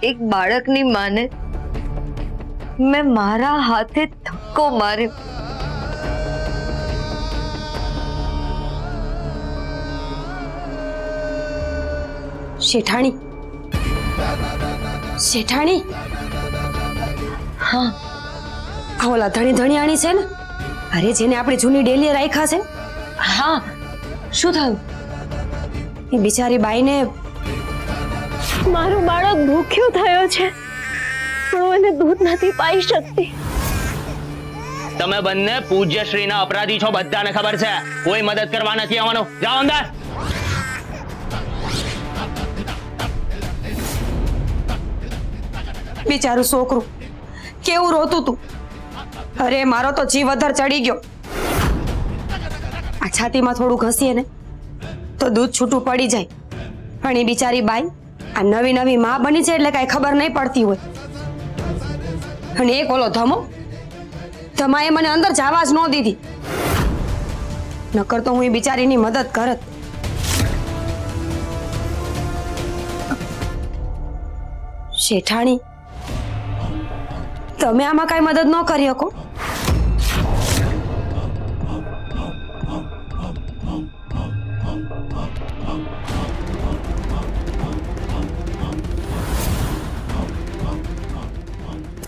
એક બાળકની માને મેં મારા હાથે ધક્કો માર્યો. શેઠાણી, શેઠાણી, હા, આ ઓલા ધણીયાણી છે ને, અરે જેને આપણી જૂની ડેલીએ રાખ્યા છે. હા, શું થયું? એ બિચારી બાઈને મારું બાળક ભૂખ્યું થયો છે, પણ એને દૂધ નથી પાઈ શકતી. તમે બંને પૂજ્યશ્રીના અપરાધી છો, બધાને ખબર છે. કોઈ મદદ કરવા નથી આવવાનું. જાઓ અંદર. બિચારું છોકરું કેવું રોતું તું. અરે મારો તો જીવ વધારે ચડી ગયો. આ છાતીમાં થોડું ઘસીએ ને તો દૂધ છૂટું પડી જાય, પણ એ બિચારી બાઈ આ નવી નવી માં બની છે એટલે કઈ ખબર નહીં પડતી હોય. અને એક ઓલો ધમાએ મને અંદર જવા જ ન દીધી, નકર તો હું એ બિચારીની મદદ કરત. શેઠાણી, તમે આમાં કઈ મદદ ન કરી શકો?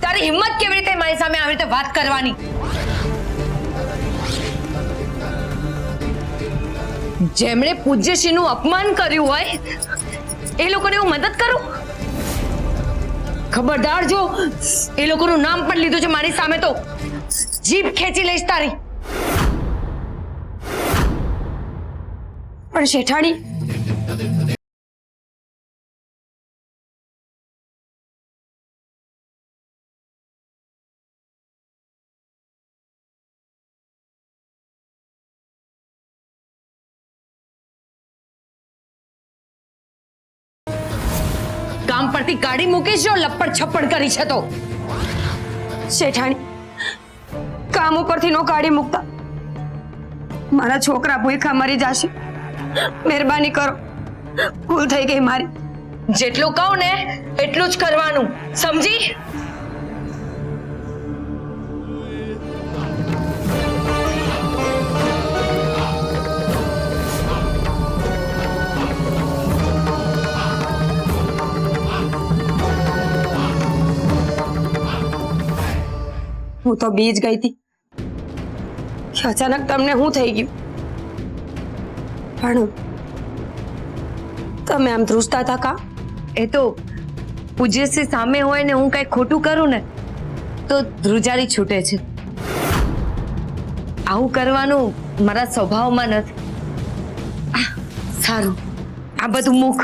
તારી હિંમત કેવી રીતે મારી સામે આવી રીતે વાત કરવાની? જેમણે પૂજ્યશ્રીનું અપમાન કર્યું હોય એ લોકોને હું મદદ કરું? ખબરદાર, જો એ લોકોનું નામ પણ લીધું છે મારી સામે તો જીભ ખેંચી લઈશ તારી. પણ શેઠાણી, કામ પરથી કાઢી મૂકીશ જો લપડ છપ્પડ કરી છે તો. શેઠાણી, કામ ઉપરથી નો કાઢી મૂકતા. મારા છોકરા ભૂખા મરી જશે. મહેરબાની કરો, ભૂલ થઈ ગઈ મારી. જેટલું કહું ને એટલું જ કરવાનું, સમજી? હું તો બીજ ગઈ હતી કે અચાનક તમને શું થઈ ગયું, પણ તમે આમ ધ્રુજતા હતા કા? એ તો પૂજ્યશ્રી સામે હોય ને હું કઈ ખોટું કરું ને તો ધ્રુજારી છૂટે છે. આવું કરવાનું મારા સ્વભાવમાં નથી. સારું, આ બધું મૂક.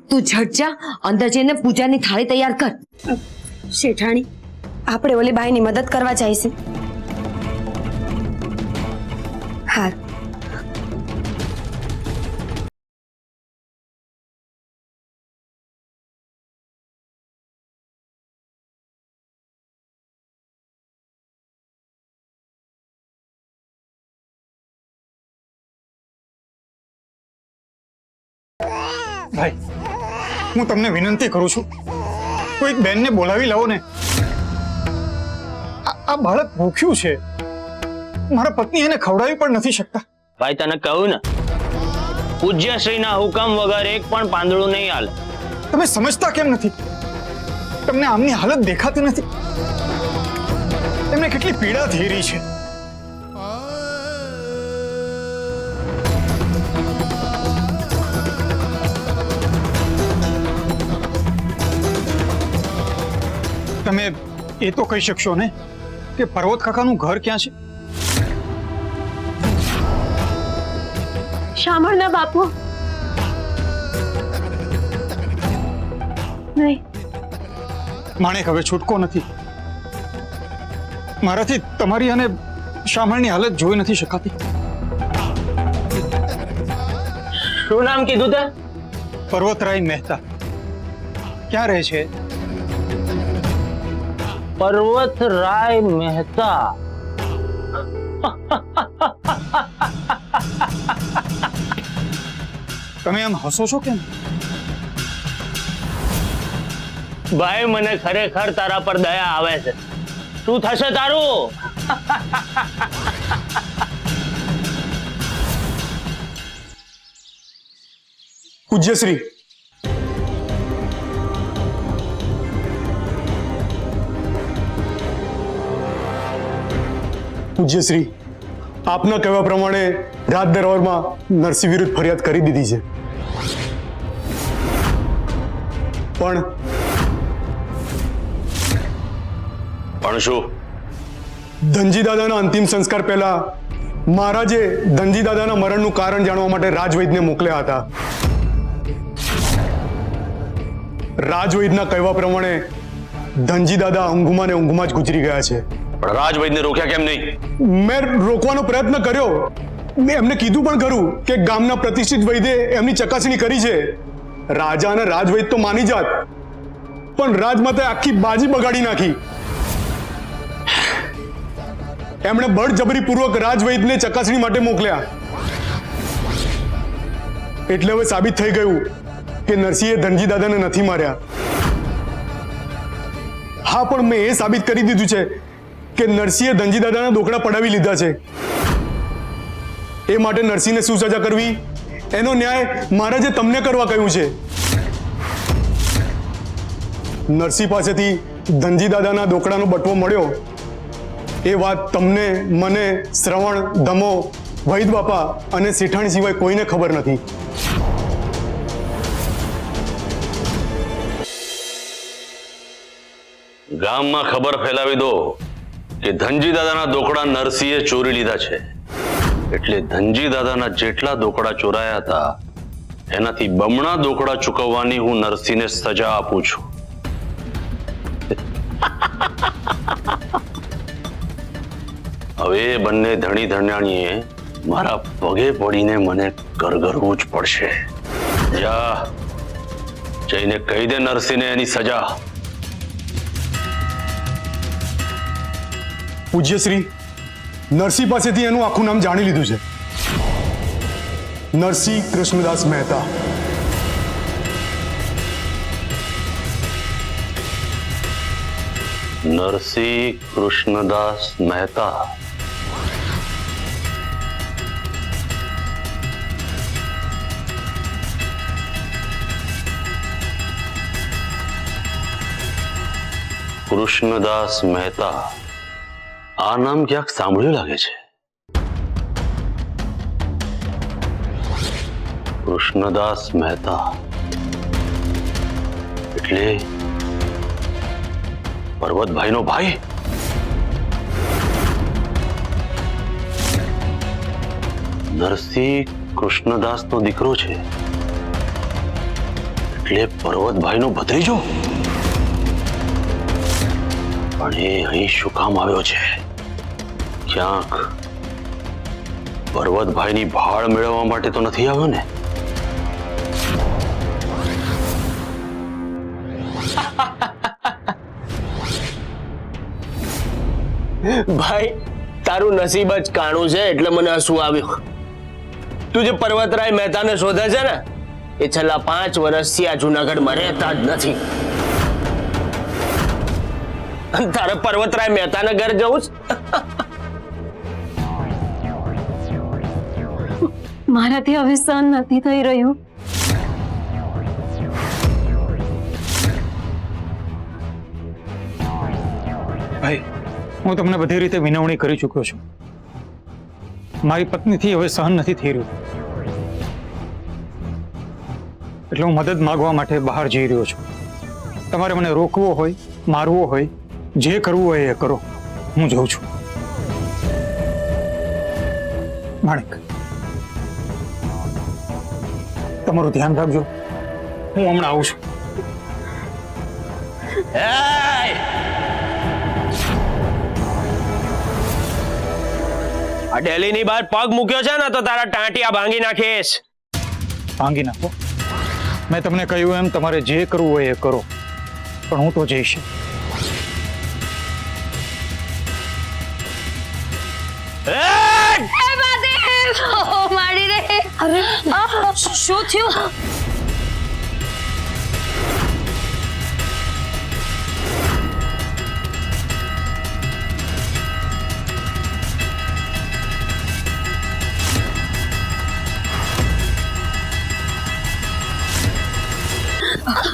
તું ઝટ જા, અંદર જઈને પૂજાની થાળી તૈયાર કર. શેઠાણી, આપણે ઓલી બાઈની મદદ કરવા જઈશું. હાર. ભાઈ, હું તમને વિનંતી કરું છું, કોઈ એક બેનને બોલાવી લાવો ને. આ બાળક ભૂખ્યું છે, મારા પત્ની એને ખવડાવી પણ નથી શકતા. ભાઈ તને કહું ને, પૂજ્યશ્રીના હુકમ વગર એક પણ પાંદડું નહીં હાલે. તમે સમજતા કેમ નથી? તમને આમની હાલત દેખાતી નથી? એમને કેટલી પીડા થઈ રહી છે. તમે એ તો કહી શકશો ને કે પર્વત કાકાનું ઘર ક્યાં છે? શામળના બાપુ. નહીં, માણેક, હવે છૂટકો નથી. મારાથી તમારી અને શામળની હાલત જોઈ નથી શકાતી. શું નામ કીધું તે? પર્વતરાય મહેતા. ક્યાં રહે છે? પર્વતરાય મહેતા. તમે આમ હસો છો કેમ? ભાઈ મને ખરેખર તારા પર દયા આવે છે. શું થશે તારું? પૂજ્યશ્રી, પૂજ્યશ્રી, આપના કહેવા પ્રમાણે રાજ દરબારમાં નરસિંહ વિરુદ્ધ ફરિયાદ કરી દીધી છે, પણ શું? ધનજી દાદાના અંતિમ સંસ્કાર પહેલા મહારાજે ધનજી દાદાના મરણનું કારણ જાણવા માટે રાજવૈદને મોકલ્યા હતા. રાજવૈદના કહેવા પ્રમાણે ધનજી દાદા ઊંઘમાં ને ઊંઘમાં જ ગુજરી ગયા છે. પણ રાજવૈદને રોક્યા કેમ નહીં? મેં રોકવાનો પ્રયત્ન કર્યો. મેં એમને કીધું પણ ખરું કે ગામના પ્રતિષ્ઠિત વૈદ્ય એમની ચકાસણી કરી છે. રાજા અને રાજવૈદ તો માની જાત, પણ રાજમાતાએ આખી બાજી બગાડી નાખી. એમણે બળજબરીપૂર્વક રાજવૈદને ચકાસણી માટે મોકલ્યા. એટલે હવે સાબિત થઈ ગયું કે નરસિંહે ધનજી દાદાને નથી માર્યા. હા, પણ મેં એ સાબિત કરી દીધું છે કે નરસિંહે ધનજી દાદાના દોકડા પડાવી લીધા છે. એ માટે નરસિંહને શું સજા કરવી એનો ન્યાય મહારાજે તમને કરવા કહ્યું છે. નરસિંહ પાસેથી ધનજી દાદાના દોકડાનો બટવો મળ્યો એ વાત તમને, મને, શ્રવણ, ધમો, વૈદ બાપા અને શેઠાણી સિવાય કોઈને ખબર નથી. ગામમાં ખબર ફેલાવી દો કે ધનજી દાદાના દોકડા નરસિંહે ચોરી લીધા છે. એટલે ધનજી દાદાના જેટલા દોકડા ચોરાયા હતા એનાથી બમણા દોકડા ચૂકવવાની હું નરસિંહને સજા આપું છું. હવે બંને ધણી ધણાણીએ મારા પગે પડીને મને કરગરવું જ પડશે. જા, જઈને કહી દે નરસિંહને એની સજા. પૂજ્યશ્રી, નરસિંહ પાસેથી એનું આખું નામ જાણી લીધું છે. નરસિંહ કૃષ્ણદાસ મહેતા. નરસિંહ કૃષ્ણદાસ મહેતા. કૃષ્ણદાસ મહેતા, આ નામ ક્યાંક સાંભળ્યું લાગે છે. કૃષ્ણદાસ મહેતા એટલે પર્વતભાઈનો ભાઈ? નરસિંહ કૃષ્ણદાસનો દીકરો છે એટલે પર્વતભાઈનો ભત્રીજો? પણ એ અહીં શું કામ આવ્યો છે? ક્યાંક પર્વતભાઈની ભાળ મેળવવા માટે તો નથી આવ્યો ને? ભાઈ, તારું નસીબ જ કાણું છે એટલે મને હસવું આવ્યું. તું જે પર્વતરાય મહેતાને શોધે છે ને, એ છેલ્લા 5 વર્ષથી આ જુનાગઢમાં રહેતા જ નથી. તારે પર્વતરાય મહેતાના ઘર જવું છે? મારાથી હવે સહન નથી થઈ રહ્યું. ભાઈ, હું તમને બધી રીતે વિનવણી કરી ચૂક્યો છું. મારી પત્નીથી હવે સહન નથી થઈ રહ્યું, એટલે હું મદદ માંગવા માટે બહાર જઈ રહ્યો છું. તમારે મને રોકવો હોય, મારવો હોય, જે કરવું હોય એ કરો. હું જઉં છું. માણેક, તમારું ધ્યાન રાખજો. હું હમણાં આવું છું. આ ડેલીની બહાર પગ મૂક્યો છે ને તો તારા ટાંટિયા ભાંગી નાખીશ. ભાંગી નાખો? મેં તમને કહ્યું એમ તમારે જે કરવું હોય એ કરો, પણ હું તો જઈશ. મારી રે. અરે શું થયું?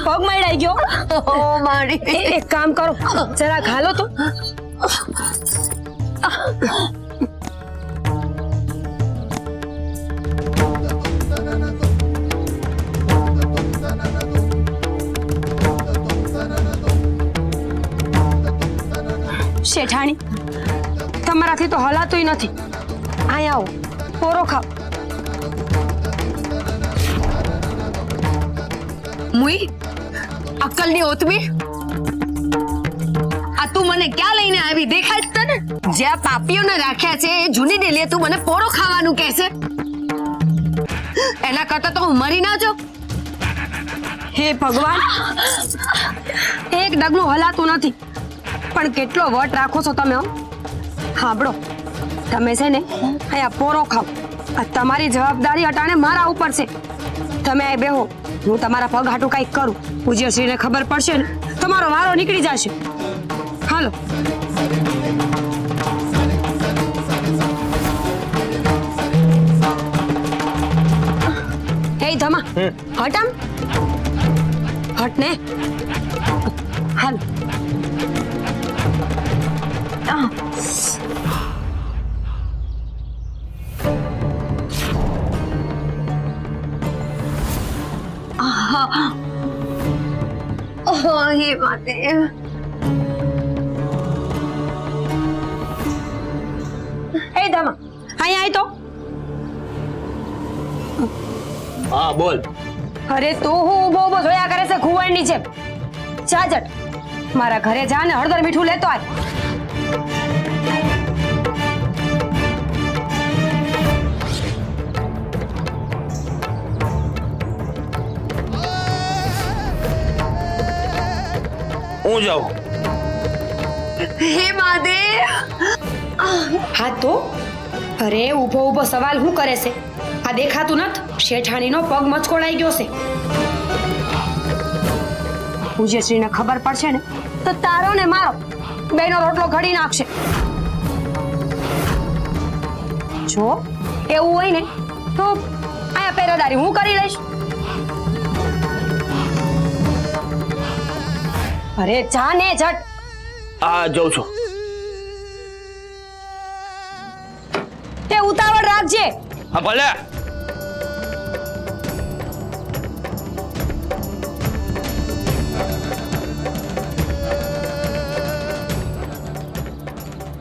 પગ મળી ગયો. ઓ મારી એક કામ કરો, જરા ખાલો તો. શેઠાણી, તમારાથી તો હલાતુંય નથી. અહીંયા આવો, પોરો ખાઓ. મુઈ અક્કલની ઓતમી આ તું મને ક્યાં લઈને આવી દેખાય જ તને જ્યાં પાપીઓને રાખ્યા છે એ જૂની ડેલીએ તું મને પોરો ખાવાનું કહે છે એના કરતા તો હું મરી ના જાઉં. હે ભગવાન, એક ડગલું હલાતું નથી, પણ કેટલો વટ રાખો છો તમે. હાંભળો, તમે છે ને અહીંયા પોરો ખાઓ. આ તમારી જવાબદારી અટાણે મારા ઉપર છે. તમે અહીં બેહો, હું તમારા પગ હાટું કંઈક કરું. પૂજ્યશ્રીને ખબર પડશે ને તમારો વારો નીકળી જશે. હાલો. એ ધમા, હટ આમ. હટ ને. હાલો. ઓહ હે માતે એ ધમા, અહીંયા આય તો. હા બોલ. અરે તું હું ઊભો ઊભો જોયા કરે છે ખુવાણની જેમ. ચાજટ, મારા ઘરે જા ને હળદર મીઠું લેતો આય. હું જાઉં. હે મહાદેવ. હા તો અરે ઊભો ઊભો સવાલ શું કરે છે? આ દેખાતું નથી? શેઠાણીનો પગ મચકોડાઈ ગયો છે. પૂજ્યશ્રીને ખબર પડશે ને તો તારો ને મારો બેનો રોટલો ઘડી નાખશે. જો એવું હોય ને તો આયા પહેરેદારી હું કરી લઈશ. અરે જા ને ઝટ. હા જઉં છું. તે ઉતાવળ રાખજે. હા ભલે.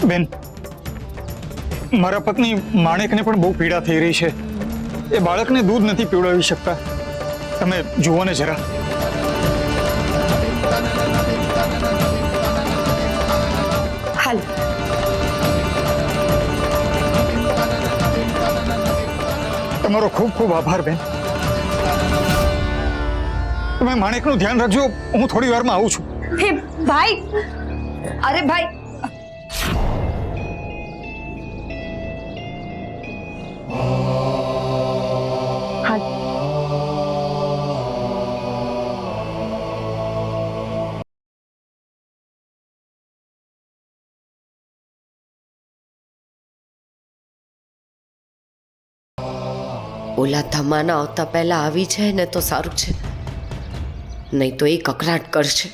બેન, મારા પત્ની માણેકને પણ બહુ પીડા થઈ રહી છે. એ બાળકને દૂધ નથી પીવડાવી શકતા. તમે જુઓ ને જરા. હાલ. તમારો ખૂબ ખૂબ આભાર બેન. તમે માણેકનું ધ્યાન રાખજો. હું થોડી વારમાં આવું છું. હે ભાઈ, અરે ભાઈ હાલ. ઓલા ધમાના આવતા પહેલા આવી જાય ને તો સારું છે, નહીં તો એ કકરાટ કરશે.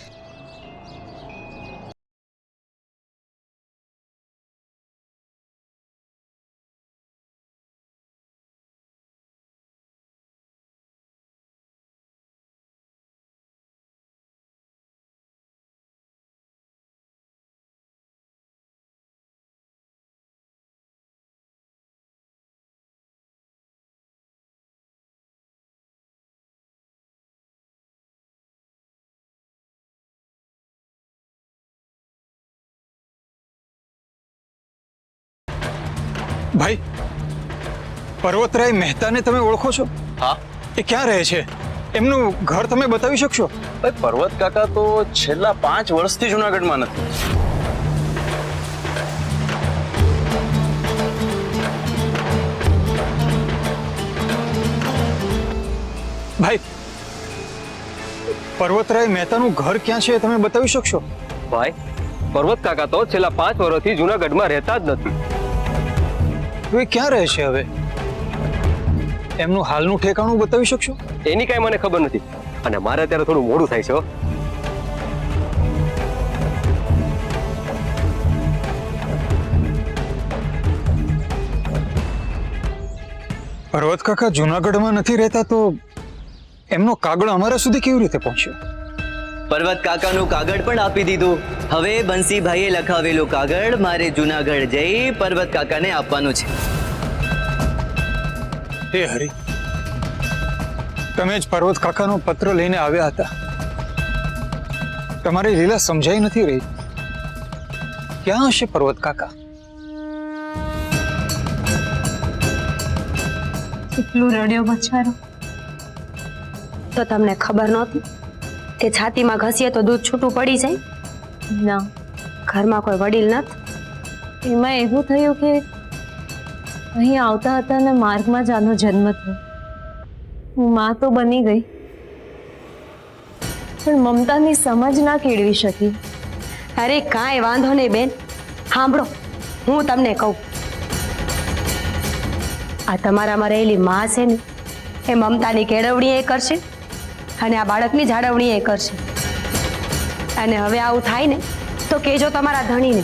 ભાઈ, પર્વતરાય મહેતાને તમે ઓળખો છો? હા. એ ક્યાં રહે છે? એમનું ઘર તમે બતાવી શકશો? ભાઈ, પર્વત કાકા તો છેલ્લા 5 વર્ષથી જુનાગઢમાં નથી. ભાઈ, પર્વતરાય મહેતાનું ઘર ક્યાં છે તમે બતાવી શકશો? ભાઈ, પર્વત કાકા તો છેલ્લા 5 વર્ષથી જુનાગઢમાં રહેતા જ નથી. તો એ ક્યાં રહે છે હવે? એમનું હાલનું ઠેકાણું બતાવી શકશો? એની કઈ મને ખબર નથી, અને મારે અત્યારે થોડું મોડું થાય છે હો. પર્વત કાકા જુનાગઢમાં નથી રહેતા તો એમનો કાગળ અમારા સુધી કેવી રીતે પહોંચ્યો? પર્વત કાકાનું કાગળ પણ આપી દીધું. હવે બંસીભાઈએ લખાવેલું કાગળ મારે જુનાગઢ જઈ પર્વત કાકાને આપવાનું છે. હે હરી, તમે જ પર્વત કાકાનો પત્ર લઈને આવ્યા હતા. તમારી લીલા સમજાઈ નથી રહી. ક્યાં હશે પર્વત કાકા? એટલું રડ્યો બચારો. તો તમને ખબર નહોતી કે છાતીમાં ઘસીએ તો દૂધ છૂટું પડી જાય? ના, ઘરમાં કોઈ વડીલ નથી? એમાં એવું થયું કે અહીં આવતા હતા ને માર્ગમાં જ આનો જન્મ થયો. હું માં તો બની ગઈ, પણ મમતાની સમજ ના કેળવી શકી. અરે કાંઈ વાંધો નહીં બેન, સાંભળો હું તમને કહું. આ તમારામાં રહેલી માં છે ને એ મમતાની કેળવણી એ કરશે અને આ બાળકની જાળવણી એ કરશે. અને હવે આવું થાય ને તો કહેજો તમારા ધણીને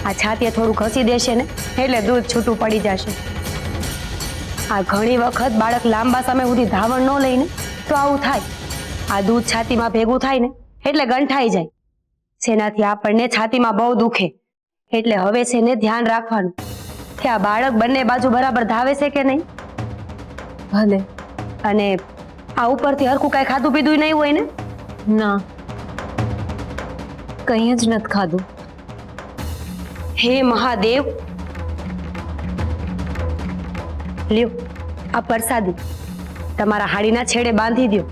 આ છાતીએ થોડું ઘસી દેશે ને એટલે દૂધ છૂટું પડી જશે. આ ઘણી વખત બાળક લાંબા સમય સુધી ધાવણ ન લઈને તો આવું થાય. આ દૂધ છાતીમાં ભેગું થાય ને એટલે ગંઠાઈ જાય, જેનાથી આપણને છાતીમાં બહુ દુખે. એટલે હવે છે ને ધ્યાન રાખવાનું કે આ બાળક બંને બાજુ બરાબર ધાવે છે કે નહીં. ભલે. અને આ ઉપરથી હરખું કાંઈ ખાધું પીધું નહીં હોય ને? ના, કંઈ જ નથી ખાધું. હે મહાદેવ, લ્યો આ પ્રસાદી તમારા હાડીના છેડે બાંધી દો.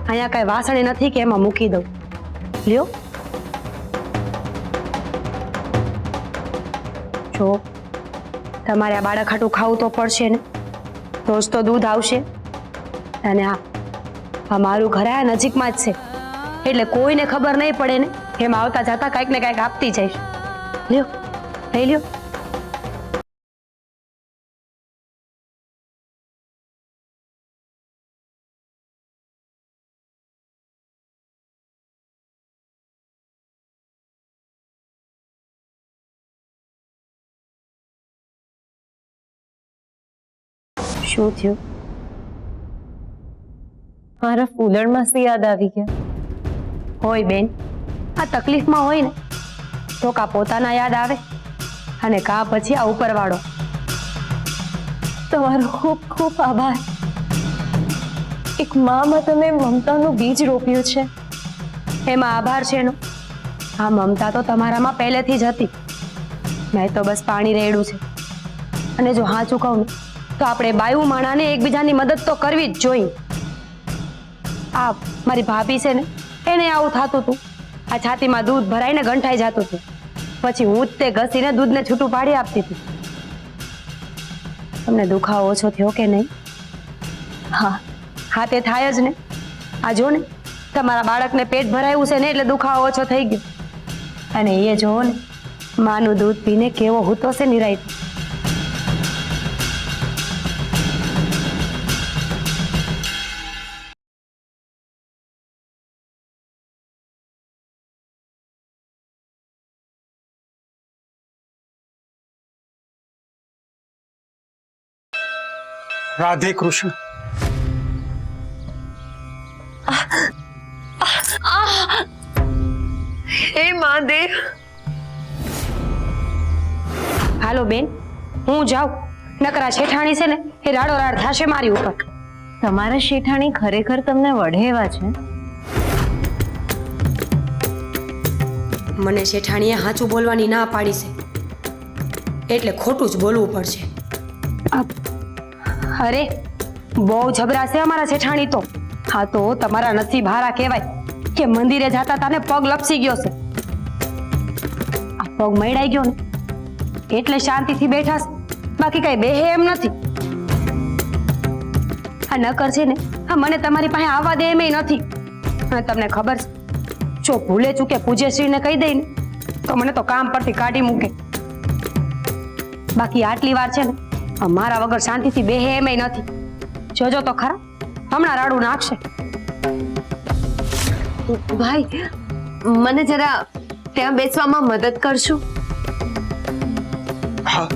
અહીંયા કાંઈ વાસણે નથી કે એમાં મૂકી દઉં. લ્યો. જો તમારે આ બાળક હાટું ખાવું તો પડશે ને, રોજ તો દૂધ આવશે. અને હા, મારું ઘર આ નજીકમાં જ છે એટલે કોઈને ખબર નહીં પડે ને એમ આવતા જતા કાંઈક ને કાંઈક આપતી જઈશ. લ્યો, લઈ લ્યો. શું થયું? મારા ફૂલણમાંથી યાદ આવી ગયા. હોય બેન, આ તકલીફમાં હોય ને તો કા પોતાના યાદ આવે અને કા પછી આ ઉપરવાળો. તમારો ખૂબ ખૂબ આભાર. એક મામાં તમે મમતાનું બીજ રોપ્યું છે. એમાં આભાર છે એનો? આ મમતા તો તમારામાં પહેલેથી જ હતી. મેં તો બસ પાણી રેડ્યું છે. અને જો હા ચૂકવું ને તો આપણે બાયુ માણાને એકબીજાની મદદ તો કરવી જ જોઈએ. આ મારી ભાભી છે ને એને આવું થતું હતું. આ છાતીમાં દૂધ ભરાઈને ગંઠાઈ જતું હતું. પછી હું જ તે ઘસીને દૂધને છૂટું પાડી આપતી હતી. તમને દુખાવો ઓછો થયો કે નહીં? હા, હા તે થાય જ ને. આ જો ને તમારા બાળકને પેટ ભરાયું છે ને એટલે દુખાવો ઓછો થઈ ગયો. અને એ જોવો ને માનું દૂધ પીને કેવો હૂતો છે નિરાય. રાધે કૃષ્ણ. હે મહાદેવ. હાલો બેન, હું જાઉં. નકરા શેઠાણી છે ને એ રાડો રાડ થશે મારી ઉપર. તમારા શેઠાણી ખરેખર તમને વઢેવા છે. મને શેઠાણીએ સાચું બોલવાની ના પાડી છે એટલે ખોટું જ બોલવું પડશે. અરે બહુ જબરા છે અમારા શેઠાણી તો. હા તો તમારા નસીબ હારા કહેવાય કે મંદિરે જતા તાને પગ લપસી ગયો છે. આ પગ મૈડાઈ ગયો ને એટલે શાંતિથી બેઠા છે, બાકી કઈ બેહે એમ નથી. આ નકર છે ને આ મને તમારી પાસે આવવા દે એમ નથી. અને તમને ખબર છે જો ભૂલે ચૂકે પૂજ્યશ્રીને કહી દઈ ને તો મને તો કામ પરથી કાઢી મૂકે. બાકી આટલી વાર છે ને મારા વગર શાંતિથી બેહે એમ નથી. જોજો તો ખરા હમણાં રાડું નાખશે. ભાઈ મને જરા ત્યાં બેસવામાં મદદ કરશો? હા